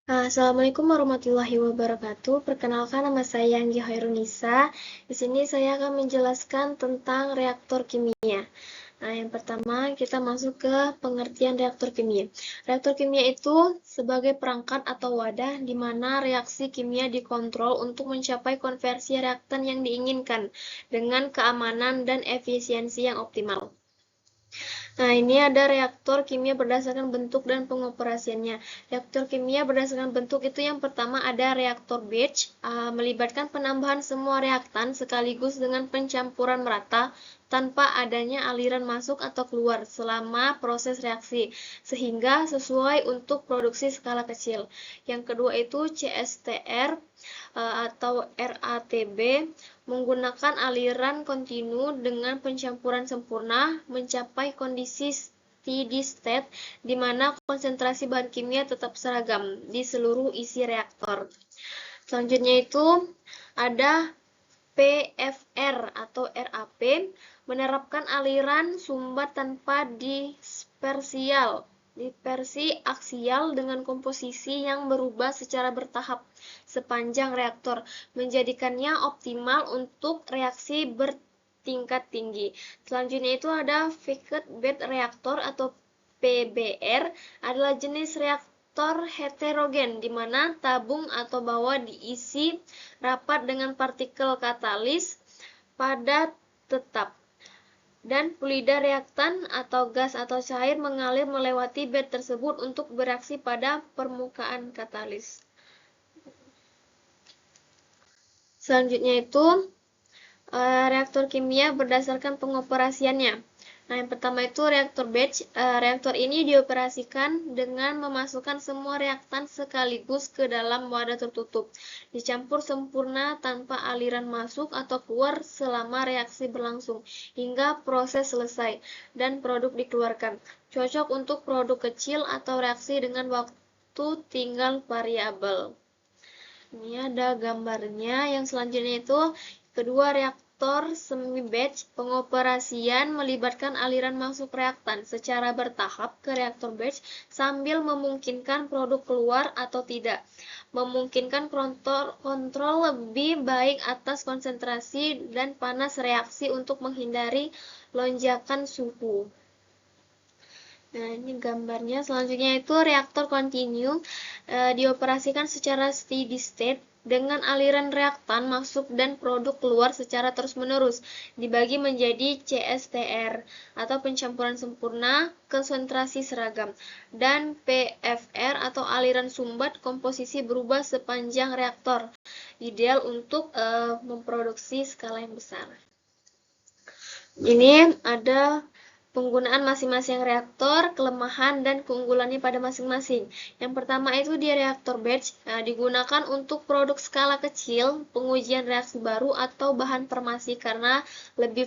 Assalamualaikum warahmatullahi wabarakatuh. Perkenalkan, nama saya Anggi Hoirunisa. Di sini saya akan menjelaskan tentang reaktor kimia. Yang pertama kita masuk ke pengertian reaktor kimia. Reaktor kimia itu sebagai perangkat atau wadah di mana reaksi kimia dikontrol untuk mencapai konversi reaktan yang diinginkan dengan keamanan dan efisiensi yang optimal. Ini ada reaktor kimia berdasarkan bentuk dan pengoperasiannya. Reaktor kimia berdasarkan bentuk itu yang pertama ada reaktor batch, melibatkan penambahan semua reaktan sekaligus dengan pencampuran merata tanpa adanya aliran masuk atau keluar selama proses reaksi, sehingga sesuai untuk produksi skala kecil. Yang kedua itu CSTR, atau RATB, menggunakan aliran kontinu dengan pencampuran sempurna mencapai kondisi steady state di mana konsentrasi bahan kimia tetap seragam di seluruh isi reaktor. Selanjutnya itu ada PFR atau RAP, menerapkan aliran sumbat tanpa dispersi aksial dengan komposisi yang berubah secara bertahap sepanjang reaktor, menjadikannya optimal untuk reaksi bertingkat tinggi. Selanjutnya itu ada Vacuum Bed Reactor atau PBR, adalah jenis reaktor heterogen di mana tabung atau bawah diisi rapat dengan partikel katalis padat tetap, dan fluida reaktan atau gas atau cair mengalir melewati bed tersebut untuk bereaksi pada permukaan katalis. Selanjutnya itu reaktor kimia berdasarkan pengoperasiannya. Yang pertama itu reaktor batch. Reaktor ini dioperasikan dengan memasukkan semua reaktan sekaligus ke dalam wadah tertutup, dicampur sempurna tanpa aliran masuk atau keluar selama reaksi berlangsung hingga proses selesai dan produk dikeluarkan. Cocok untuk produk kecil atau reaksi dengan waktu tinggal variabel. Ini ada gambarnya. Yang selanjutnya itu kedua reaktor semi batch. Pengoperasian melibatkan aliran masuk reaktan secara bertahap ke reaktor batch sambil memungkinkan produk keluar atau tidak. Memungkinkan kontrol lebih baik atas konsentrasi dan panas reaksi untuk menghindari lonjakan suhu. Ini gambarnya. Selanjutnya itu reaktor kontinu, dioperasikan secara steady state dengan aliran reaktan masuk dan produk keluar secara terus-menerus, dibagi menjadi CSTR atau pencampuran sempurna konsentrasi seragam, dan PFR atau aliran sumbat komposisi berubah sepanjang reaktor, ideal untuk memproduksi skala yang besar. Ini ada penggunaan masing-masing reaktor, kelemahan dan keunggulannya pada masing-masing. Yang pertama itu di reaktor batch, digunakan untuk produk skala kecil, pengujian reaksi baru atau bahan farmasi karena lebih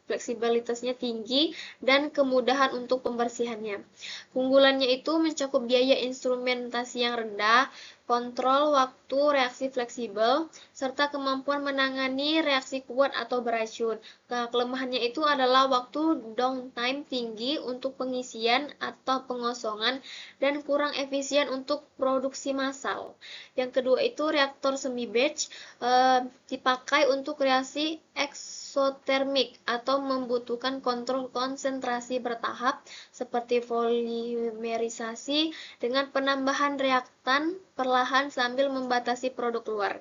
fleksibilitasnya tinggi dan kemudahan untuk pembersihannya. Keunggulannya itu mencakup biaya instrumentasi yang rendah, kontrol waktu reaksi fleksibel, serta kemampuan menangani reaksi kuat atau beracun. Kelemahannya itu adalah waktu downtime tinggi untuk pengisian atau pengosongan dan kurang efisien untuk produksi massal. Yang kedua itu reaktor semi batch, dipakai untuk reaksi eksotermik atau membutuhkan kontrol konsentrasi bertahap seperti polimerisasi dengan penambahan reaktan perlahan sambil membatasi produk luar.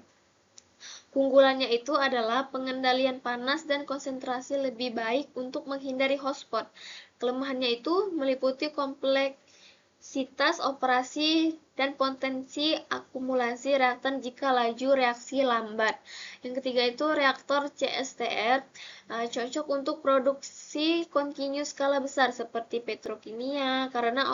Keunggulannya itu adalah pengendalian panas dan konsentrasi lebih baik untuk menghindari hotspot. Kelemahannya itu meliputi kompleksitas operasi dan potensi akumulasi reaktan jika laju reaksi lambat. Yang ketiga itu reaktor CSTR, cocok untuk produksi kontinu skala besar seperti petrokimia karena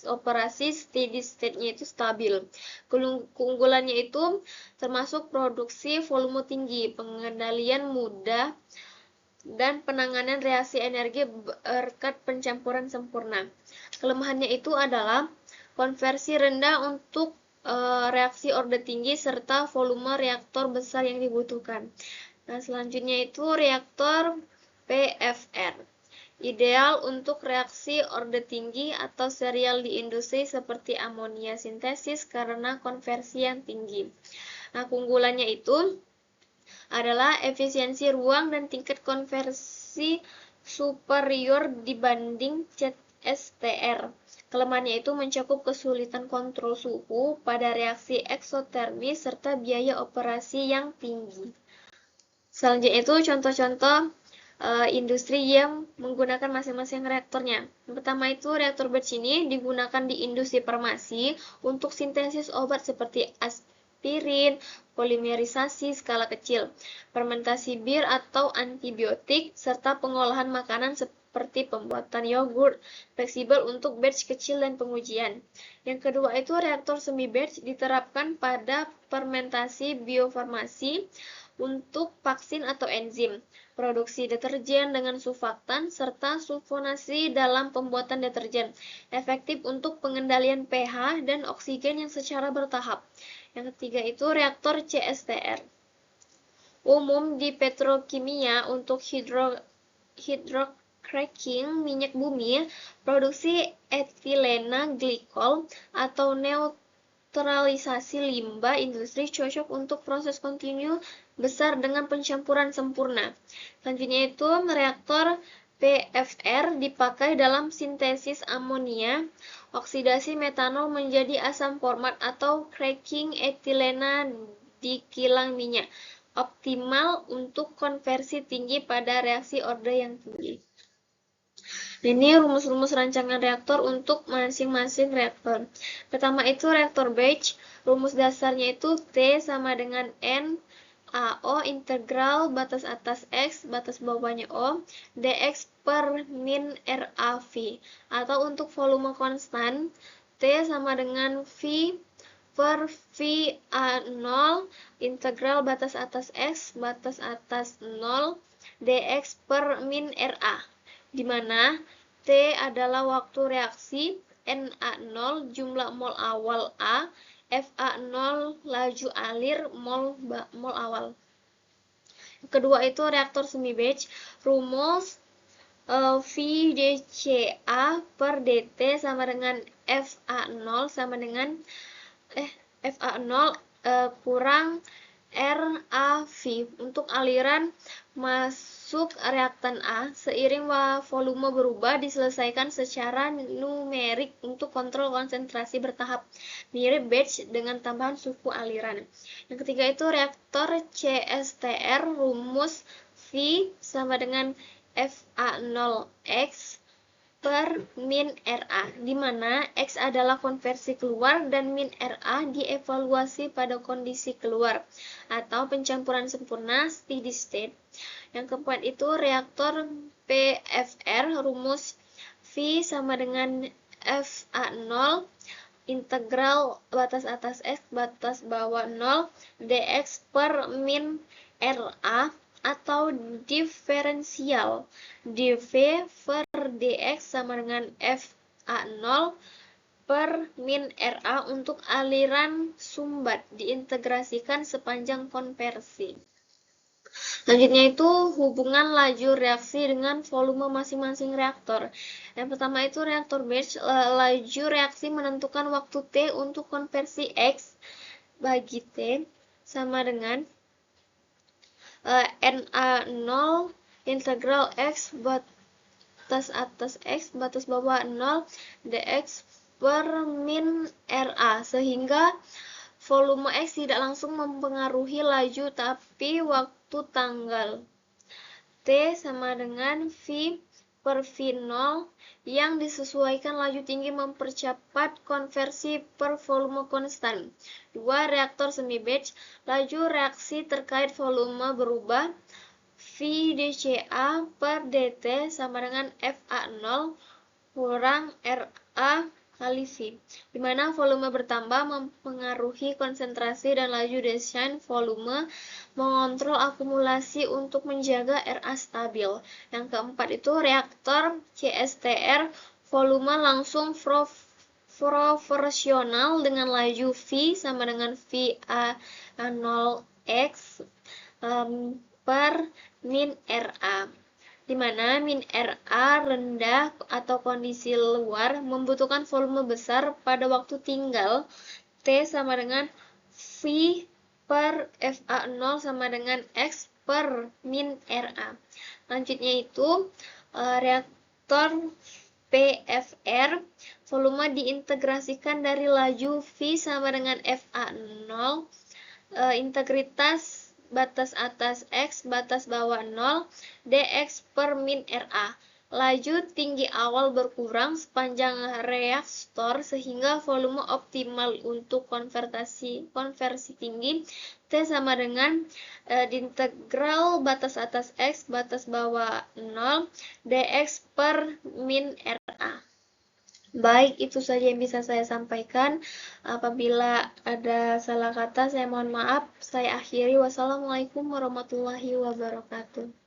operasi steady state-nya itu stabil. Keunggulannya itu termasuk produksi volume tinggi, pengendalian mudah, dan penanganan reaksi energi berkat pencampuran sempurna. Kelemahannya itu adalah konversi rendah untuk reaksi orde tinggi serta volume reaktor besar yang dibutuhkan. Selanjutnya itu reaktor PFR. ideal untuk reaksi orde tinggi atau serial di industri seperti amonia sintesis karena konversi yang tinggi. Nah, keunggulannya itu adalah efisiensi ruang dan tingkat konversi superior dibanding CSTR. Kelemahannya itu mencakup kesulitan kontrol suhu pada reaksi eksotermis serta biaya operasi yang tinggi. Selanjutnya itu contoh-contoh industri yang menggunakan masing-masing reaktornya. Yang pertama itu reaktor batch ini digunakan di industri farmasi untuk sintesis obat seperti aspirin, polimerisasi skala kecil, fermentasi bir atau antibiotik, serta pengolahan makanan seperti pembuatan yogurt fleksibel untuk batch kecil dan pengujian. Yang kedua itu reaktor semi batch diterapkan pada fermentasi biofarmasi untuk vaksin atau enzim, produksi deterjen dengan surfaktan, serta sulfonasi dalam pembuatan deterjen, efektif untuk pengendalian pH dan oksigen yang secara bertahap. Yang ketiga itu reaktor CSTR. Umum di petrokimia untuk hydrocracking minyak bumi, produksi etilena glikol atau neutralisasi limbah industri cocok untuk proses kontinu besar dengan pencampuran sempurna. Selanjutnya itu reaktor PFR dipakai dalam sintesis amonia, oksidasi metanol menjadi asam format atau cracking etilena di kilang minyak, optimal untuk konversi tinggi pada reaksi orde yang tinggi. Ini rumus-rumus rancangan reaktor untuk masing-masing reaktor. Pertama itu reaktor batch, rumus dasarnya itu T sama dengan N AO integral batas atas X, batas bawahnya O, dx per min RAV. Atau untuk volume konstan, T sama dengan V per VA0 integral batas atas X, batas atas 0, dx per min RA. Di mana T adalah waktu reaksi, Na0 jumlah mol awal A, Fa0 laju alir mol awal. Kedua itu reaktor semi batch, rumus VdCA per dt sama dengan Fa0 sama dengan Fa0 kurang RAV untuk aliran masuk reaktan A seiring volume berubah diselesaikan secara numerik untuk kontrol konsentrasi bertahap mirip batch dengan tambahan suhu aliran. Yang ketiga itu reaktor CSTR, rumus V sama dengan Fa0X per min RA, di mana X adalah konversi keluar dan min RA dievaluasi pada kondisi keluar atau pencampuran sempurna steady state. Yang keempat itu reaktor PFR, rumus V sama dengan Fa0 integral batas atas X batas bawah 0 dx per min RA atau diferensial dV per dx sama dengan Fa0 per min RA untuk aliran sumbat diintegrasikan sepanjang konversi. Selanjutnya itu hubungan laju reaksi dengan volume masing-masing reaktor. Yang pertama itu reaktor batch, laju reaksi menentukan waktu T untuk konversi X bagi T sama dengan Na0 integral X batas atas X batas bawah 0 dx per min RA, sehingga volume X tidak langsung mempengaruhi laju tapi waktu tanggal. T sama dengan V per V0 yang disesuaikan laju tinggi mempercepat konversi per volume konstan. 2. Reaktor semi batch, laju reaksi terkait volume berubah. VdCA per dt sama dengan Fa0 kurang RA kali V, di mana volume bertambah mempengaruhi konsentrasi dan laju desain volume, mengontrol akumulasi untuk menjaga RA stabil. Yang keempat itu reaktor CSTR, volume langsung proporsional dengan laju V sama dengan VA0X per min RA. di mana min RA rendah atau kondisi luar membutuhkan volume besar pada waktu tinggal T sama dengan V per FA0 sama dengan X per min RA. Lanjutnya itu reaktor PFR, volume diintegrasikan dari laju V sama dengan FA0, integritas batas atas X, batas bawah 0, dx per min RA. Laju tinggi awal berkurang sepanjang reaktor sehingga volume optimal untuk konversi tinggi T sama dengan integral batas atas X, batas bawah 0, dx per min RA. Baik, itu saja yang bisa saya sampaikan. Apabila ada salah kata, saya mohon maaf. Saya akhiri. Wassalamualaikum warahmatullahi wabarakatuh.